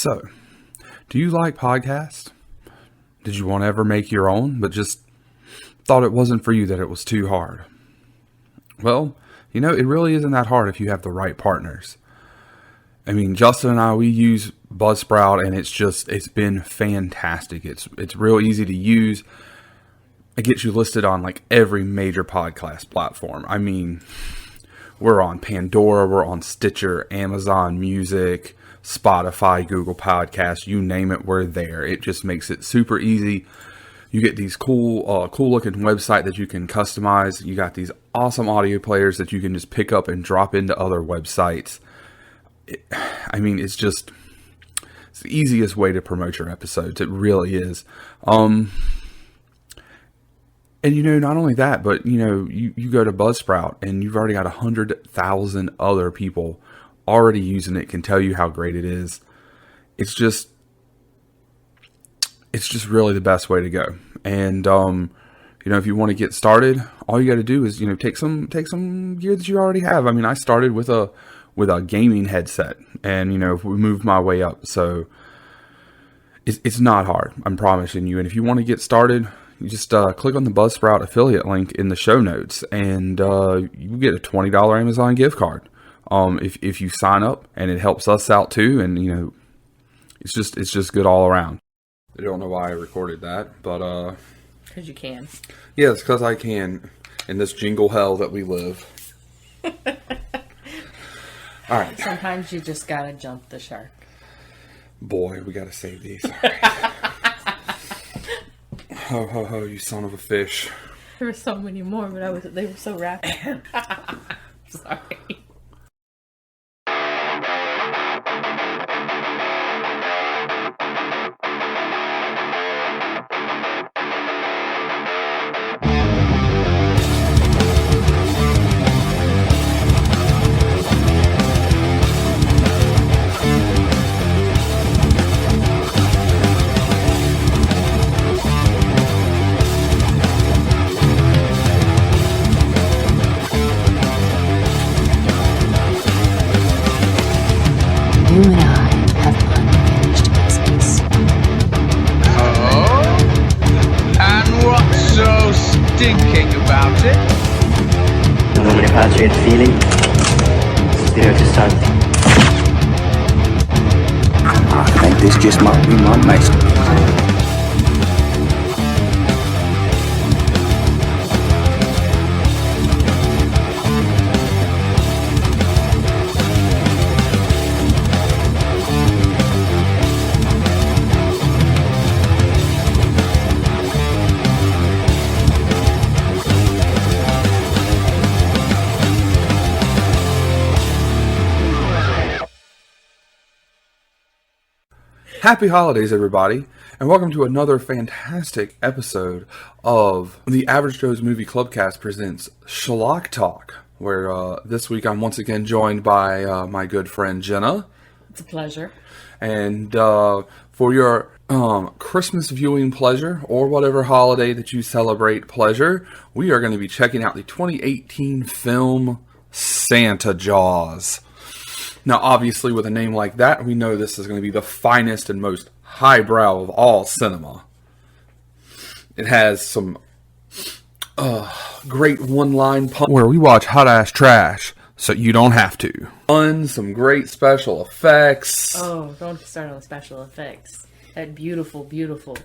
So, do you like podcasts? Did you want to ever make your own, but just thought it wasn't for you, that it was too hard? Well, it really isn't that hard if you have the right partners. I mean, Justin and I, we use Buzzsprout, and it's been fantastic. It's real easy to use. It gets you listed on like every major podcast platform. I mean, we're on Pandora, we're on Stitcher, Amazon Music, Spotify, Google Podcasts, you name it, we're there. It just makes it super easy. You get these cool looking website that you can customize. You got these awesome audio players that you can just pick up and drop into other websites. It's the easiest way to promote your episodes. It really is. And not only that, but you go to Buzzsprout and you've already got 100,000 other people already using it, can tell you how great it is. It's just really the best way to go. And if you want to get started, all you got to do is take some gear that you already have. I mean, I started with a gaming headset, and we moved my way up. So it's not hard, I'm promising you. And if you want to get started, you just click on the Buzzsprout affiliate link in the show notes, and you get a $20 Amazon gift card. If you sign up, and it helps us out too, and it's just good all around. I don't know why I recorded that, but because you can. Yeah, it's because I can in this jingle hell that we live. All right. Sometimes you just gotta jump the shark. Boy, we gotta save these. All right. Ho, ho, ho, you son of a fish. There were so many more, but they were so rapid. Sorry. You and I have unfinished business. Oh? And what's so stinking about it? Non mi faccio feeling. Spirito Santo. I think this just might be my masterpiece. Happy holidays, everybody, and welcome to another fantastic episode of the Average Joe's Movie Clubcast presents Schlock Talk, where this week I'm once again joined by my good friend Jenna. It's a pleasure. And for your Christmas viewing pleasure, or whatever holiday that you celebrate pleasure, we are going to be checking out the 2018 film Santa Jaws. Now, obviously, with a name like that, we know this is going to be the finest and most highbrow of all cinema. It has some great one-line punch where we watch hot-ass trash, so you don't have to. Some great special effects. Oh, don't start on the special effects. That beautiful, beautiful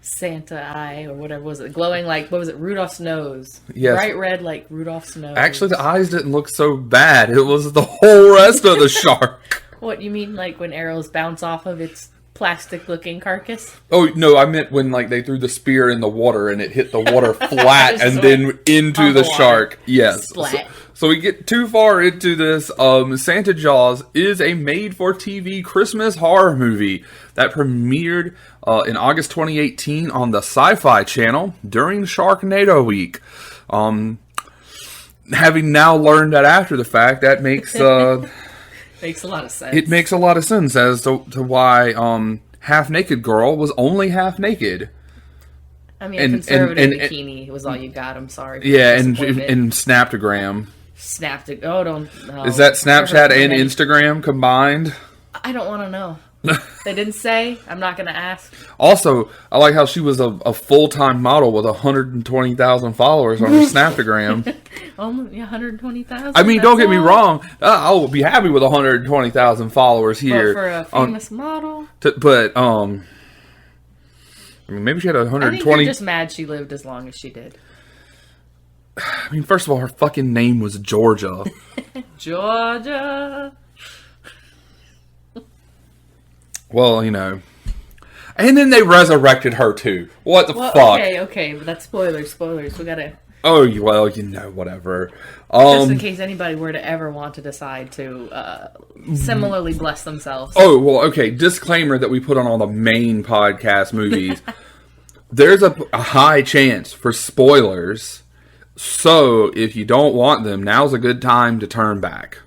Santa eye, or whatever was it, glowing like, what was it, Rudolph's nose? Yes. Bright red like Rudolph's nose. Actually, the eyes didn't look so bad. It was the whole rest of the shark. What, you mean like when arrows bounce off of its plastic-looking carcass? Oh, no, I meant when they threw the spear in the water and it hit the water flat and then into the shark. Yes. Splat. So we get too far into this. Santa Jaws is a made-for-TV Christmas horror movie that premiered in August 2018 on the Sci-Fi Channel during Sharknado Week. Having now learned that after the fact, that makes makes a lot of sense. it makes a lot of sense as to why Half Naked Girl was only half naked. I mean, a conservative bikini was all you got. I'm sorry. Yeah, and Snaptagram. Snapped it. Oh, don't. No. Is that Snapchat and Instagram combined? I don't want to know. They didn't say. I'm not going to ask. Also, I like how she was a full-time model with 120,000 followers on her Snaptagram. Almost 120,000. I mean, don't get me wrong. I'll be happy with 120,000 followers here. But for a famous model. But I mean, maybe she had I think 120. you're just mad she lived as long as she did. I mean, first of all, her fucking name was Georgia. Georgia. Well, you know. And then they resurrected her, too. What the fuck? Okay, but that's spoilers. We gotta... Oh, well, you know, whatever. Just in case anybody were to ever want to decide to similarly bless themselves. Oh, well, okay. Disclaimer that we put on all the main podcast movies. There's a high chance for spoilers. So, if you don't want them, now's a good time to turn back.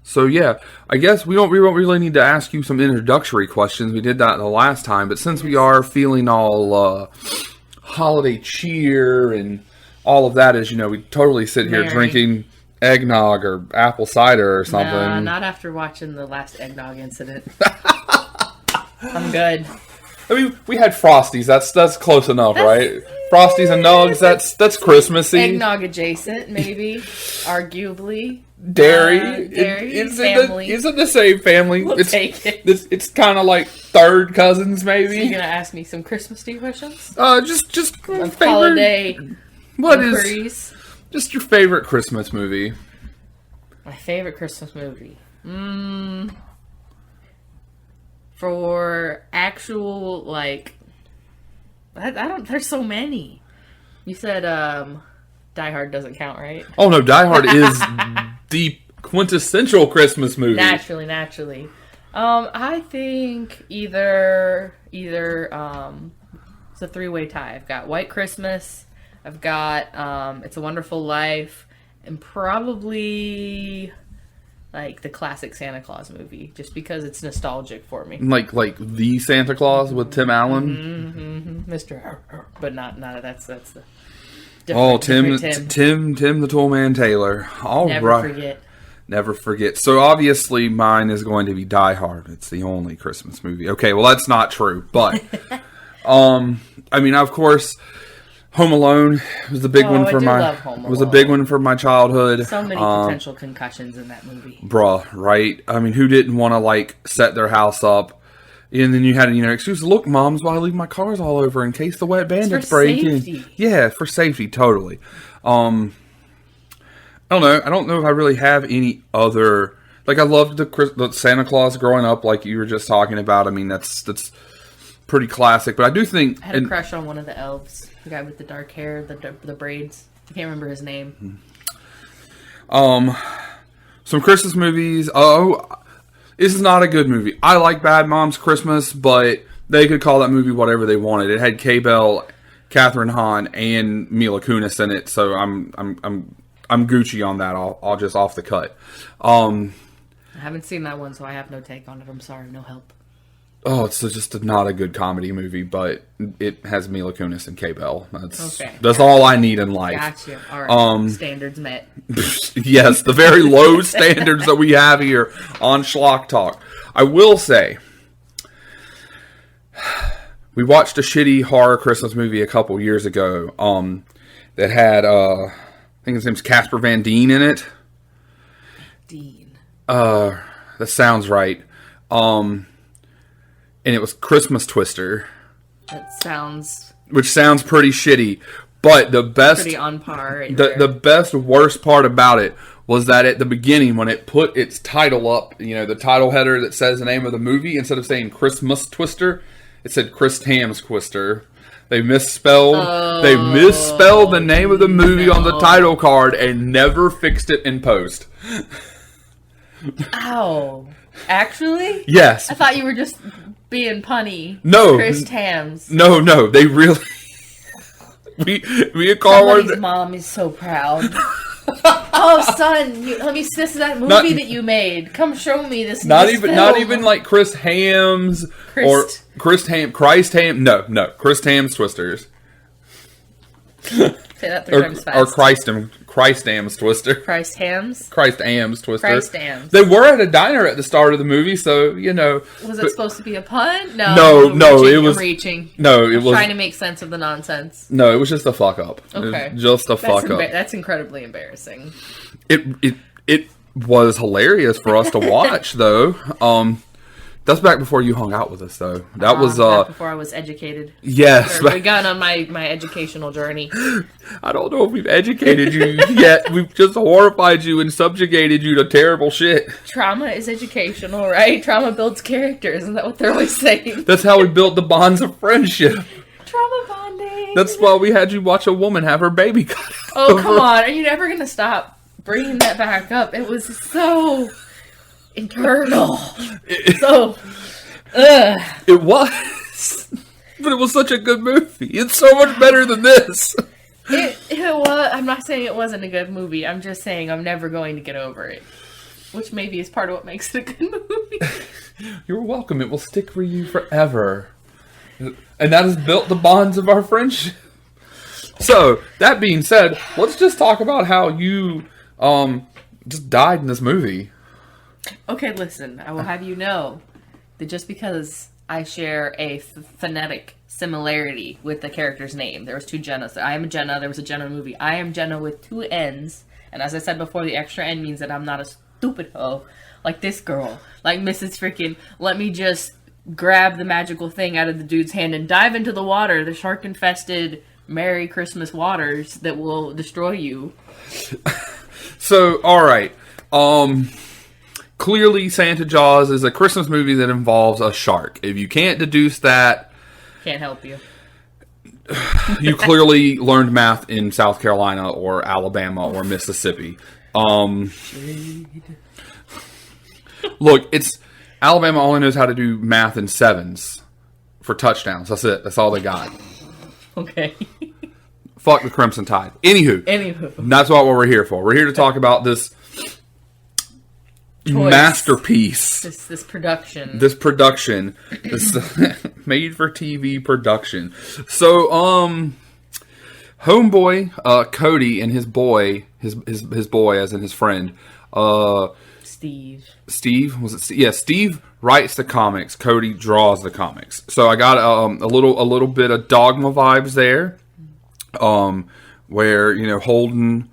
So yeah, I guess we don't really need to ask you some introductory questions. We did that the last time, but since we are feeling all holiday cheer and all of that, as you know, we totally sit here drinking eggnog or apple cider or something. Nah, not after watching the last eggnog incident. I'm good. I mean, we had Frosties. That's close enough, right? Frosties and nugs. That's Christmassy. Eggnog adjacent, maybe. Arguably. Dairy. Dairy. Family. It's in the same family. We'll take it. It's kind of like third cousins, maybe. So you're gonna ask me some Christmas Tea questions? Just Of favorite holiday. What inquiries. is just your favorite Christmas movie? My favorite Christmas movie. For actual, like, I don't. There's so many. You said Die Hard doesn't count, right? Oh no, Die Hard is the quintessential Christmas movie. Naturally. I think either it's a three-way tie. I've got White Christmas, I've got It's a Wonderful Life, and probably like the classic Santa Claus movie, just because it's nostalgic for me. Like the Santa Claus with Tim Allen, Mr. But not that's the. Tim Tim. the Toolman Taylor. All Never right. forget. Never forget. So obviously mine is going to be Die Hard. It's the only Christmas movie. Okay, well that's not true, but I mean, of course, Home Alone was a big one for a big one for my childhood. So many potential concussions in that movie. Bruh, right? I mean, who didn't want to like set their house up? And then you had, excuse, look, Mom's why I leave my cars all over in case the wet bandits break in. Yeah, for safety, totally. I don't know. I don't know if I really have any other. Like, I loved the Santa Claus growing up, like you were just talking about. I mean, that's pretty classic. But I do think I had a crush on one of the elves, the guy with the dark hair, the braids. I can't remember his name. Some Christmas movies. This is not a good movie. I like Bad Moms Christmas, but they could call that movie whatever they wanted. It had Kay Bell, Catherine Hahn, and Mila Kunis in it, so I'm Gucci on that. I'll just off the cut. I haven't seen that one, so I have no take on it. I'm sorry, no help. Oh, it's just not a good comedy movie, but it has Mila Kunis and Kay Bell. That's all I need in life. Gotcha. All right. Standards met. Yes, the very low standards that we have here on Schlock Talk. I will say, we watched a shitty horror Christmas movie a couple years ago that had, I think his name's Casper Van Dien in it. That sounds right. And it was Christmas Twister. Which sounds pretty shitty. But the best... Pretty on par. The best, worst part about it was that at the beginning, when it put its title up, the title header that says the name of the movie, instead of saying Christmas Twister, it said Chris Ham's Twister. They misspelled the name of the movie on the title card and never fixed it in post. Ow. Actually? Yes. I thought you were just being punny. No. Chris Ham's. No. They really... me and Carl Somebody's mom is so proud. Oh, son, this is that movie that you made. Come show me this. Not even like Chris Ham's or Christ Ham. No, Chris Ham's Twisters. Say that 3 times fast. Or Christ-Ams Twister. Christ-Hams? Christ-Ams Twister. Christ-Ams. They were at a diner at the start of the movie, so, you know. Was it supposed to be a pun? No. No, reaching, it was... I'm reaching. No, it was... trying to make sense of the nonsense. No, it was just a fuck up. Okay. Just a fuck up. That's incredibly embarrassing. It was hilarious for us to watch, though. That's back before you hung out with us, though. That was back before I was educated. Yes, We got on my educational journey. I don't know if we've educated you yet. We've just horrified you and subjugated you to terrible shit. Trauma is educational, right? Trauma builds character. Isn't that what they're always saying? That's how we built the bonds of friendship. Trauma bonding. That's why we had you watch a woman have her baby cut. Oh, come on! Are you never gonna stop bringing that back up? It was so internal. It was, but it was such a good movie. It's so much better than this. It was. I'm not saying it wasn't a good movie. I'm just saying I'm never going to get over it, which maybe is part of what makes it a good movie. You're welcome. It will stick with you forever, and that has built the bonds of our friendship. So that being said, let's just talk about how you just died in this movie. Okay, listen. I will have you know that just because I share a phonetic similarity with the character's name, there was 2 Jennas. I am a Jenna. There was a Jenna movie. I am Jenna with 2 N's. And as I said before, the extra N means that I'm not a stupid hoe like this girl, like Mrs. Freaking. Let me just grab the magical thing out of the dude's hand and dive into the water, the shark-infested Merry Christmas waters that will destroy you. So, all right. Clearly, Santa Jaws is a Christmas movie that involves a shark. If you can't deduce that... Can't help you. You clearly learned math in South Carolina or Alabama or Mississippi. Look, it's... Alabama only knows how to do math in 7s for touchdowns. That's it. That's all they got. Okay. Fuck the Crimson Tide. Anywho. That's what we're here for. We're here to talk about this... masterpiece. This production. This made for TV production. So, homeboy, Cody and his boy, his boy as in his friend, Steve. Steve, was it? Yeah, Steve writes the comics. Cody draws the comics. So I got a little bit of Dogma vibes there, where Holden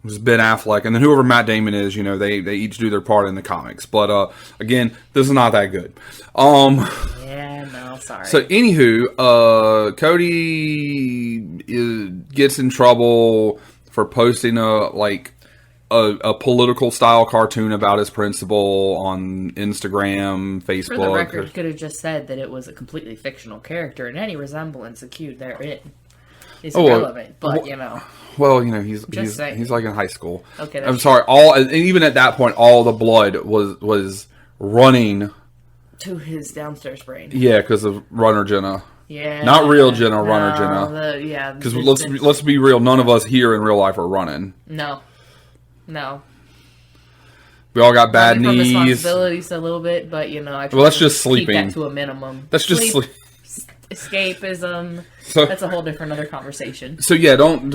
was Ben Affleck, and then whoever Matt Damon is, they each do their part in the comics. But again, this is not that good. Yeah, no, sorry. So anywho, Cody gets in trouble for posting a political style cartoon about his principal on Instagram, Facebook. For the record, could have just said that it was a completely fictional character, and any resemblance acute therein is irrelevant. But well, he's like in high school. Okay, I'm sorry. And even at that point, all the blood was running to his downstairs brain. Yeah, because of Runner Jenna. Yeah, not real Jenna, Runner Jenna. Yeah, because let's be real. None of us here in real life are running. No. We all got bad knees. Responsibilities a little bit, but I try that's to just sleeping. Keep that to a minimum. That's just sleep. Escapism. So, that's a whole different other conversation. So yeah, don't.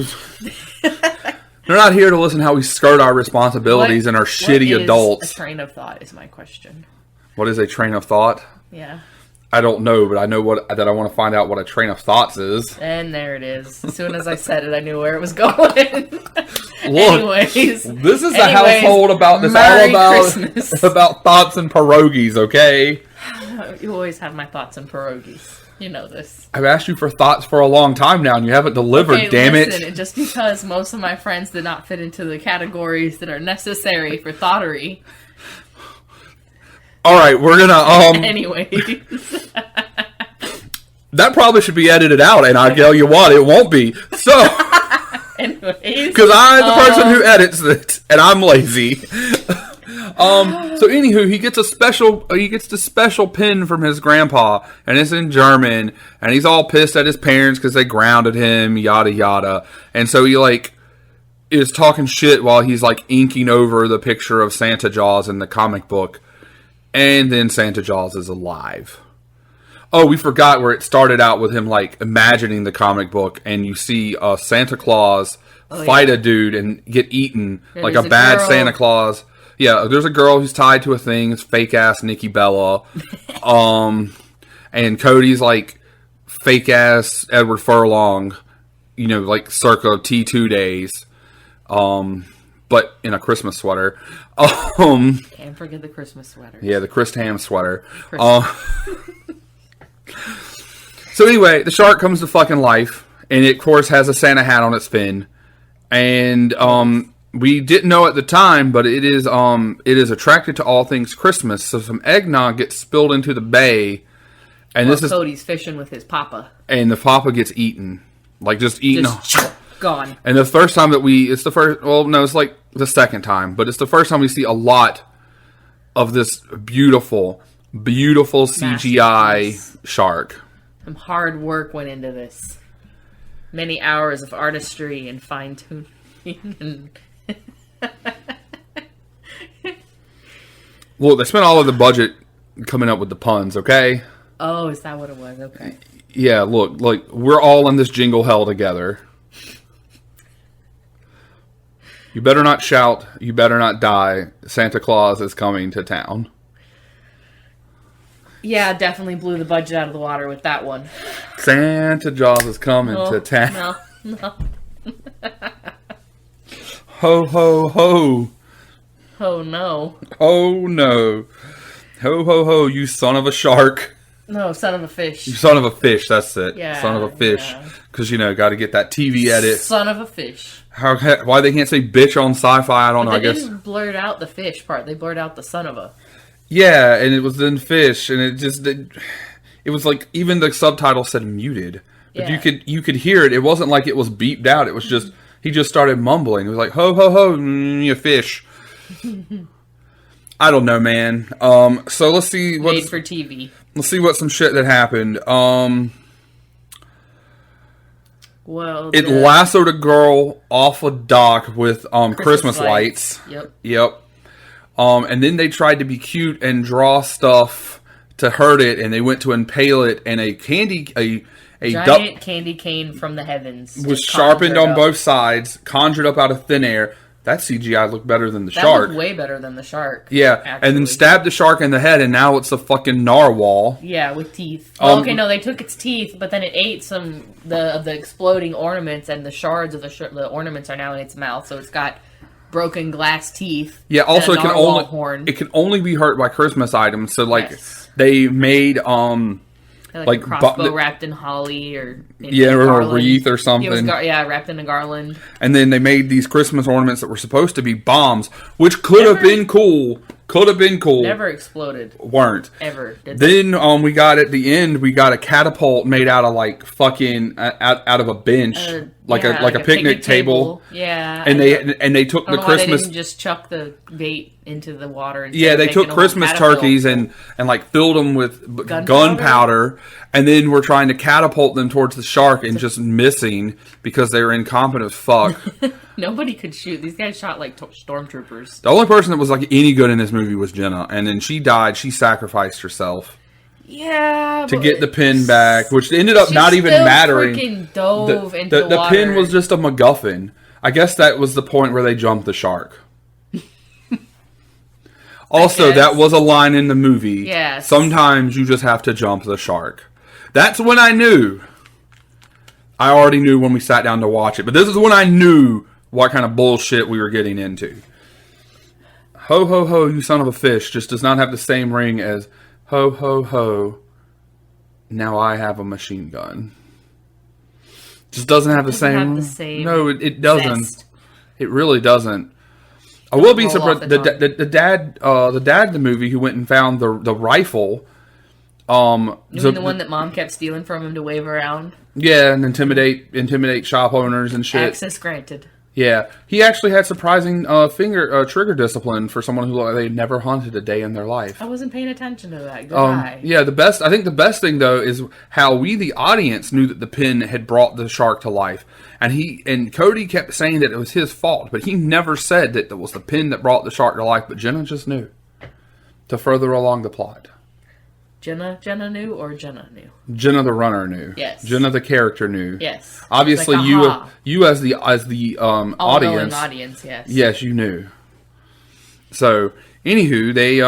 They're not here to listen how we skirt our responsibilities and our shitty adults. A train of thought is my question. What is a train of thought? Yeah. I don't know, but I know that I want to find out what a train of thoughts is. And there it is. As soon as I said it, I knew where it was going. Look, this is a household about this all about thoughts and pierogies, okay? You always have my thoughts and pierogies. You know this. I've asked you for thoughts for a long time now, and you haven't delivered. Okay, damn it! Just because most of my friends did not fit into the categories that are necessary for thoughterry. All right, we're gonna Anyways. That probably should be edited out, and I tell you what, it won't be. So, anyways, because I'm the person who edits it, and I'm lazy. So anywho, he gets the special pen from his grandpa, and it's in German, and he's all pissed at his parents because they grounded him, yada yada, and so he is talking shit while he's inking over the picture of Santa Jaws in the comic book. And then Santa Jaws is alive. Oh, we forgot where it started out with him like imagining the comic book, and you see Santa Claus fight a dude and get eaten like a bad Santa Claus. Yeah, there's a girl who's tied to a thing. It's fake ass Nikki Bella, and Cody's like fake ass Edward Furlong, you know, like circa T2 days, but in a Christmas sweater. Can't forget the Christmas sweater. Yeah, the Chris Ham sweater. So anyway, the shark comes to fucking life, and it, of course, has a Santa hat on its fin. And we didn't know at the time, but it is attracted to all things Christmas. So some eggnog gets spilled into the bay, and this is Cody's fishing with his papa, and the papa gets eaten, like just eaten, gone. And the first time that it's the first. Well, no, it's like the second time, but it's the first time we see a lot of this beautiful CGI shark. Some hard work went into this. Many hours of artistry and fine tuning. Well, they spent all of the budget coming up with the puns. Okay. Oh, is that what it was? Okay. Yeah. Look, we're all in this jingle hell together. You better not shout. You better not die. Santa Claus is coming to town. Yeah, definitely blew the budget out of the water with that one. Santa Claus is coming to town. No. Ho, ho, ho. Oh, no. Oh, no. Ho, ho, ho, you son of a shark. No, son of a fish. You son of a fish, that's it. Yeah, son of a fish. Because, you know, got to get that TV edit. Son of a fish. Why they can't say bitch on sci-fi, I don't know, I guess. They didn't blurt out the fish part. They blurred out the son of a. Yeah, and it was in fish, and it was like, even the subtitle said muted. But you could hear it. It wasn't like it was beeped out. It was just, he just started mumbling. It was like, ho, ho, ho, you fish. I don't know, man. So let's see what's made for TV. Let's see what some shit that happened. Well, it lassoed a girl off a dock with Christmas lights. Yep. And then they tried to be cute and draw stuff to hurt it, and they went to impale it, and a giant candy cane from the heavens was sharpened on both sides, conjured up out of thin air. That CGI looked better than the shark. That looked way better than the shark. Yeah, actually. And then stabbed the shark in the head, and now it's a fucking narwhal. Yeah, with teeth. Okay, no, they took its teeth, but then it ate some of the exploding ornaments, and the shards of the ornaments are now in its mouth, so it's got broken glass teeth. Yeah, also it can only be hurt by Christmas items. So they made like a crossbow wrapped in holly or a wreath or something. Wrapped in a garland. And then they made these Christmas ornaments that were supposed to be bombs, which could have been cool. Never exploded. Weren't. Ever. Then we got at the end, we got a catapult made out of like fucking out of a bench, like a picnic table. Yeah. And they took the Christmas. They didn't just chuck the bait into the water. Yeah, they took Christmas turkeys and like filled them with gunpowder, and then we're trying to catapult them towards the shark and just missing because they were incompetent as fuck. Nobody could shoot. These guys shot like stormtroopers. The only person that was like any good in this movie was Jenna, and then she died. She sacrificed herself. Yeah, to get the pin back, which ended up not even mattering. Freaking dove into the pin was just a MacGuffin. I guess that was the point where they jumped the shark. Also, that was a line in the movie. Yes. Sometimes you just have to jump the shark. That's when I knew. I already knew when we sat down to watch it, but this is when I knew what kind of bullshit we were getting into. Ho, ho, ho, you son of a fish just does not have the same ring as ho, ho, ho, now I have a machine gun. Just doesn't have the same. No, it doesn't. Zest. It really doesn't. I will be surprised. The dad in the movie who went and found the rifle. You mean the one that mom kept stealing from him to wave around? Yeah, and intimidate shop owners and shit. Access granted. Yeah, he actually had surprising trigger discipline for someone who they never hunted a day in their life. I wasn't paying attention to that. Good guy. Yeah, I think the best thing though is how we, the audience, knew that the pin had brought the shark to life, and Cody kept saying that it was his fault, but he never said that it was the pin that brought the shark to life. But Jenna just knew to further along the plot. Jenna knew or Jenna knew? Jenna the runner knew. Yes. Jenna the character knew. Yes. Obviously, Like, you aha. as the audience. Audience, yes. Yes, you knew. So, anywho, they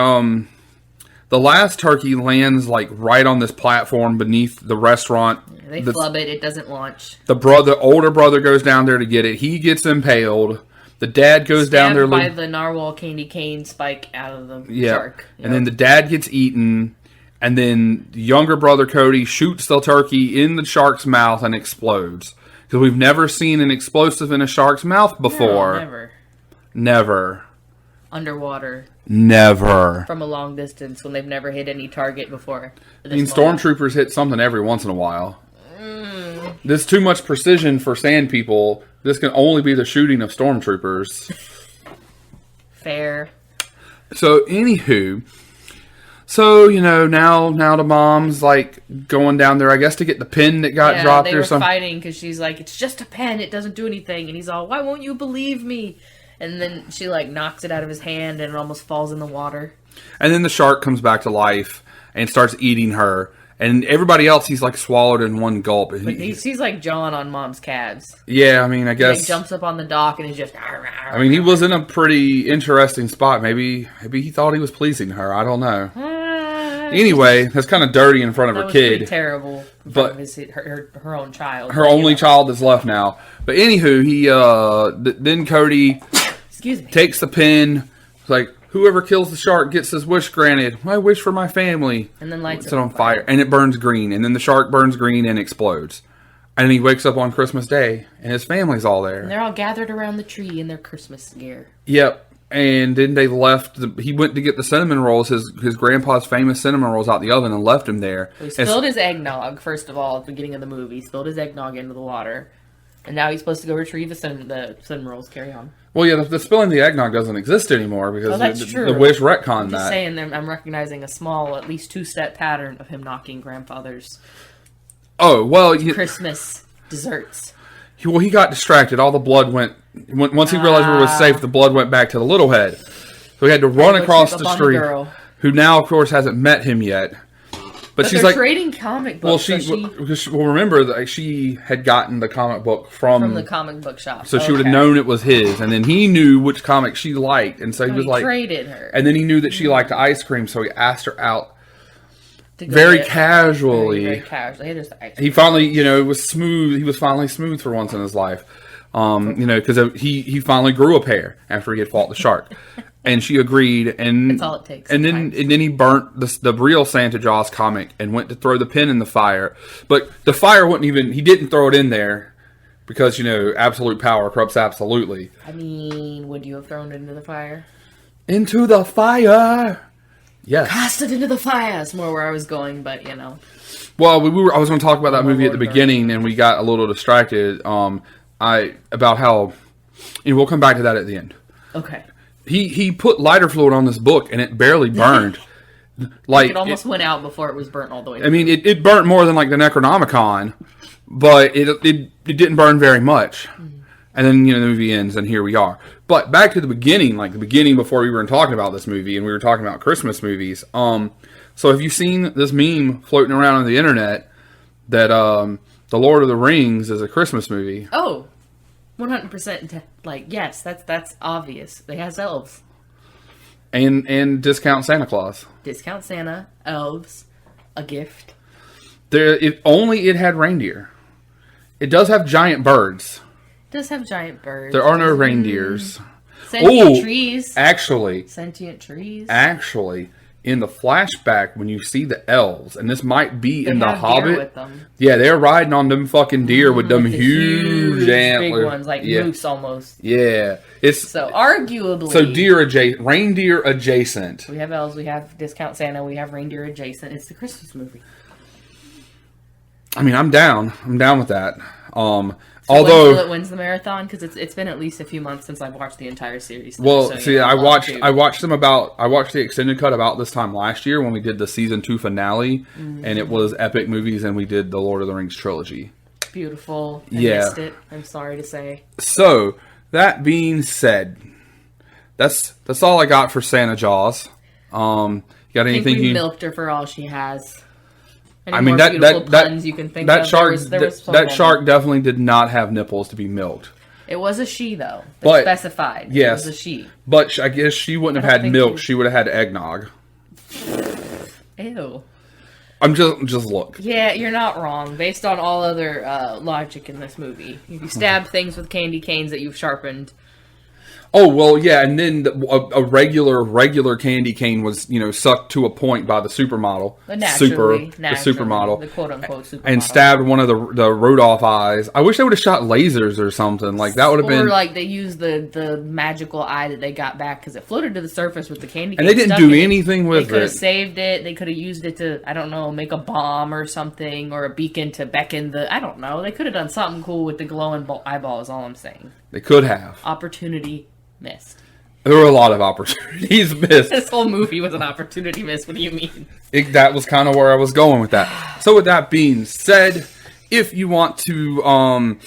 the last turkey lands like right on this platform beneath the restaurant. They flub it. It doesn't launch. The older brother goes down there to get it. He gets impaled. The dad goes down there by the narwhal candy cane spike out of the shark. And then the dad gets eaten. And then the younger brother Cody shoots the turkey in the shark's mouth and explodes. Because we've never seen an explosive in a shark's mouth before. No, never. Never. Underwater. Never. From a long distance when they've never hit any target before. I mean, stormtroopers hit something every once in a while. This is too much precision for sand people. This can only be the shooting of stormtroopers. Fair. So, anywho... So, now the mom's, like, going down there, I guess, to get the pin that got dropped or something. They were fighting because she's like, it's just a pen, it doesn't do anything. And he's all, why won't you believe me? And then she, like, knocks it out of his hand and it almost falls in the water. And then the shark comes back to life and starts eating her. And everybody else, he's, like, swallowed in one gulp. But he's like John on Mom's calves. Yeah, I mean, I guess... He like, jumps up on the dock and he's just... I mean, he was in a pretty interesting spot. Maybe he thought he was pleasing her. I don't know. Anyway, that's kind of dirty in front of her kid. Pretty terrible. But her own child. Her only child is left now. But anywho, he then Cody takes the pin. It's like, whoever kills the shark gets his wish granted. My wish for my family. And then lights it on fire. And it burns green. And then the shark burns green and explodes. And he wakes up on Christmas Day. And his family's all there. And they're all gathered around the tree in their Christmas gear. Yep. And then they left. He went to get the cinnamon rolls, his grandpa's famous cinnamon rolls, out the oven, and left him there. He spilled his eggnog, first of all, at the beginning of the movie. He spilled his eggnog into the water. And now he's supposed to go retrieve the cinnamon rolls. Carry on. Well, yeah, the spilling the eggnog doesn't exist anymore because the Wish retconned that. I'm just saying, I'm recognizing a small, at least two-step pattern of him knocking grandfather's Christmas desserts. Well, he got distracted. All the blood went... Once he realized where it was safe, the blood went back to the little head. So he had to run across the street. Who now, of course, hasn't met him yet. But she's they're trading comic books. Well, remember that she had gotten the comic book from the comic book shop. So she would have known it was his, and then he knew which comic she liked, and so he was like traded her. And then he knew that she liked ice cream, so he asked her out. Very casually. Very casually. Hey, there's the ice cream. He finally, was smooth. He was finally smooth for once in his life. Because he finally grew a pair after he had fought the shark, and she agreed. And that's all it takes. And then he burnt the real Santa Jaws comic and went to throw the pin in the fire. But the fire wouldn't even. He didn't throw it in there because absolute power corrupts absolutely. I mean, would you have thrown it into the fire? Into the fire. Yes. Cast it into the fire. That's more where I was going, but Well, I was going to talk about that movie at the beginning, and we got a little distracted. About how, and we'll come back to that at the end. Okay. He put lighter fluid on this book and it barely burned. Like it almost went out before it was burnt all the way. I mean, it burnt more than like the Necronomicon, but it didn't burn very much. Mm-hmm. And then the movie ends and here we are. But back to the beginning, like the beginning before we were talking about this movie and we were talking about Christmas movies. So have you seen this meme floating around on the internet that The Lord of the Rings is a Christmas movie? Oh, 100%. Like, yes, that's obvious. They has elves. And Discount Santa Claus. Discount Santa, elves, a gift. It had reindeer. It does have giant birds. It does have giant birds. There are no reindeers. Sentient trees. Actually. Sentient trees. Actually, in the flashback, when you see the elves, and this might be in The Hobbit. Deer with them. Yeah, they're riding on them fucking deer with them huge antlers. Big ones, like moose almost. Yeah. So arguably. So reindeer adjacent. We have elves, we have Discount Santa, we have reindeer adjacent. It's the Christmas movie. I mean, I'm down. I'm down with that. Although it wins the marathon, because it's been at least a few months since I've watched the entire series. Well, I watched the extended cut about this time last year when we did the season 2 finale, and it was Epic Movies, and we did the Lord of the Rings trilogy. Beautiful. I missed it. I'm sorry to say. So that being said, that's all I got for Santa Jaws. got I think anything we you... milked her for all she has. Any I mean, more beautiful puns you can think that of? shark, There was so that many. shark definitely did not have nipples to be milked. It was a she, though. They But- specified. yes. It was a she. But I guess she wouldn't I have don't had think milk. you- She would have had eggnog. Ew. I'm just look. Yeah, you're not wrong. Based on all other logic in this movie. If you stab things with candy canes that you've sharpened. Oh, well, yeah, and then a regular candy cane was, sucked to a point by the supermodel. The naturally, The supermodel. The quote-unquote supermodel. And stabbed one of the Rudolph eyes. I wish they would have shot lasers or something. Like, that would have been... Or, like, they used the magical eye that they got back because it floated to the surface with the candy cane. And they didn't stuck do in it. anything with They could have it. saved it. They could have used it to, I don't know, make a bomb or something. Or a beacon to beckon the... I don't know. They could have done something cool with the glowing eyeball is all I'm saying. They could have. Opportunity missed. There were a lot of opportunities missed. This whole movie was an opportunity missed. What do you mean? That was kind of where I was going with that. So with that being said, if you want to,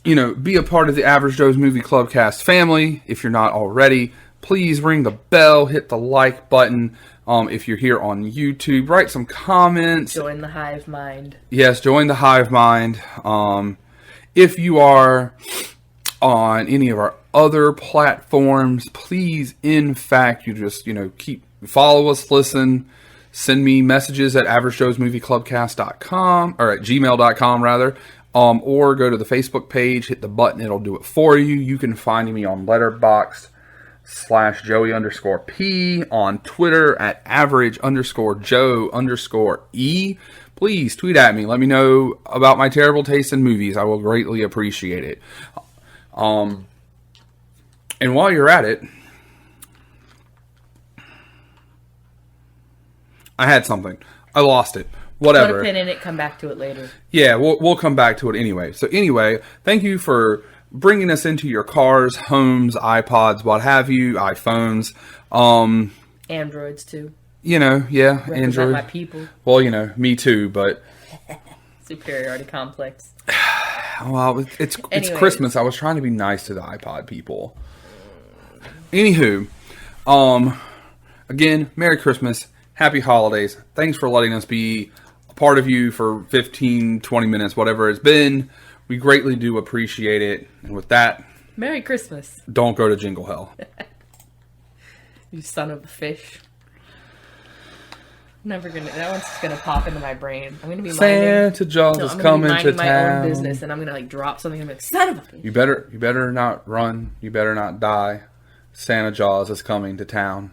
be a part of the Average Joe's Movie Clubcast family, if you're not already, please ring the bell, hit the like button. If you're here on YouTube, write some comments. Join the hive mind. Yes, join the hive mind. If you are on any of our other platforms, please, in fact, you just, follow us, listen, send me messages at averagejoesmovieclubcast.com, or at gmail.com rather, or go to the Facebook page, hit the button, it'll do it for you. You can find me on Letterboxd /Joey_P, on Twitter at average_Joe_E. Please tweet at me. Let me know about my terrible taste in movies. I will greatly appreciate it. And while you're at it, I had something. I lost it. Whatever. Put a pin in it, come back to it later. Yeah, we'll come back to it anyway. So anyway, thank you for bringing us into your cars, homes, iPods, what have you, iPhones. Androids, too. Yeah, Represent Android. my people. Well, me too, but... Superiority complex. Well, it's Anyways. Christmas. I was trying to be nice to the iPod people. Anywho, again, Merry Christmas, Happy Holidays. Thanks for letting us be a part of you for 15, 20 minutes, whatever it's been. We greatly do appreciate it. And with that, Merry Christmas, don't go to Jingle Hell. you son of a fish. That one's just gonna pop into my brain. I'm gonna be Santa Claus is coming to minding my own town. business, and I'm gonna drop something and be like, son of a bitch. You better not run. You better not die. Santa Claus is coming to town.